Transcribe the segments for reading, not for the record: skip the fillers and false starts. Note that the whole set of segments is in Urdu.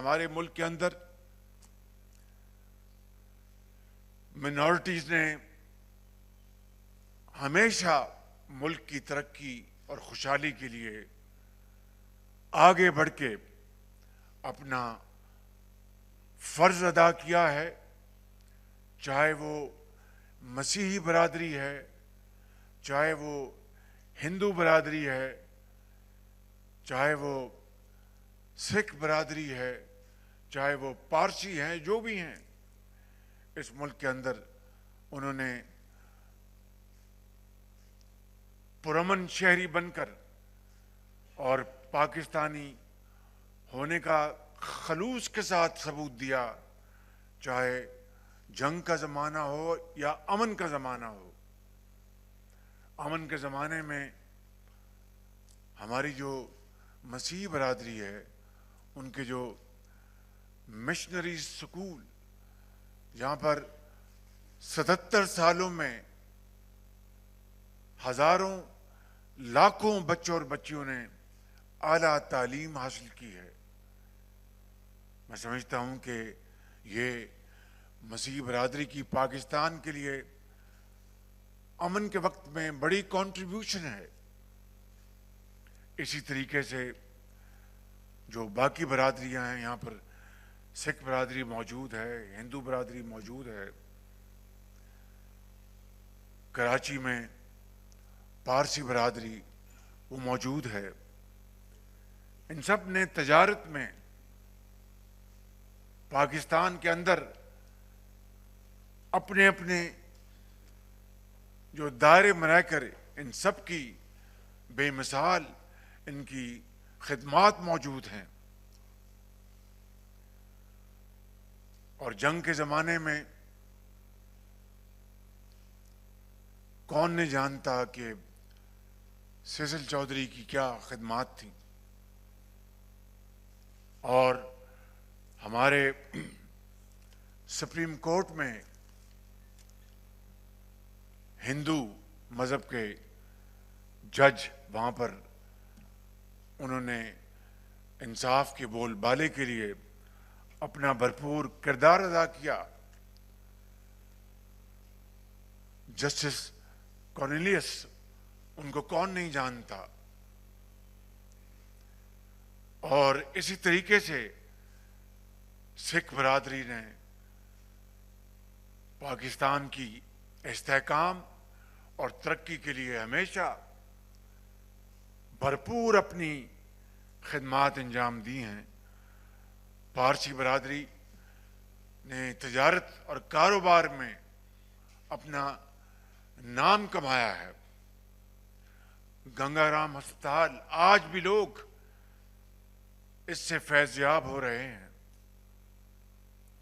ہمارے ملک کے اندر منارٹیز نے ہمیشہ ملک کی ترقی اور خوشحالی کے لیے آگے بڑھ کے اپنا فرض ادا کیا ہے، چاہے وہ مسیحی برادری ہے، چاہے وہ ہندو برادری ہے، چاہے وہ سکھ برادری ہے، چاہے وہ پارسی ہیں، جو بھی ہیں اس ملک کے اندر انہوں نے پرامن شہری بن کر اور پاکستانی ہونے کا خلوص کے ساتھ ثبوت دیا، چاہے جنگ کا زمانہ ہو یا امن کا زمانہ ہو۔ امن کے زمانے میں ہماری جو مسیحی برادری ہے، ان کے جو مشنری سکول جہاں پر 77 سالوں میں ہزاروں لاکھوں بچوں اور بچیوں نے اعلیٰ تعلیم حاصل کی ہے، میں سمجھتا ہوں کہ یہ مسیحی برادری کی پاکستان کے لیے امن کے وقت میں بڑی کنٹریبیوشن ہے۔ اسی طریقے سے جو باقی برادریاں ہیں، یہاں پر سکھ برادری موجود ہے، ہندو برادری موجود ہے، کراچی میں پارسی برادری وہ موجود ہے، ان سب نے تجارت میں پاکستان کے اندر اپنے اپنے جو دائرے بنا کر ان سب کی بے مثال ان کی خدمات موجود ہیں۔ اور جنگ کے زمانے میں کون نہیں جانتا کہ سیسل چودھری کی کیا خدمات تھیں، اور ہمارے سپریم کورٹ میں ہندو مذہب کے جج وہاں پر انہوں نے انصاف کے بول بالے کے لیے اپنا بھرپور کردار ادا کیا۔ جسٹس کارنیلیس، ان کو کون نہیں جانتا۔ اور اسی طریقے سے سکھ برادری نے پاکستان کی استحکام اور ترقی کے لیے ہمیشہ بھرپور اپنی خدمات انجام دی ہیں۔ پارسی برادری نے تجارت اور کاروبار میں اپنا نام کمایا ہے۔ گنگا رام ہسپتال آج بھی لوگ اس سے فیض یاب ہو رہے ہیں،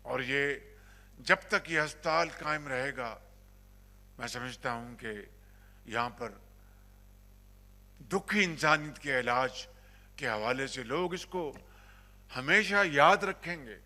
اور یہ جب تک یہ ہسپتال قائم رہے گا، میں سمجھتا ہوں کہ یہاں پر دکھی انسانیت کے علاج کے حوالے سے لوگ اس کو ہمیشہ یاد رکھیں گے۔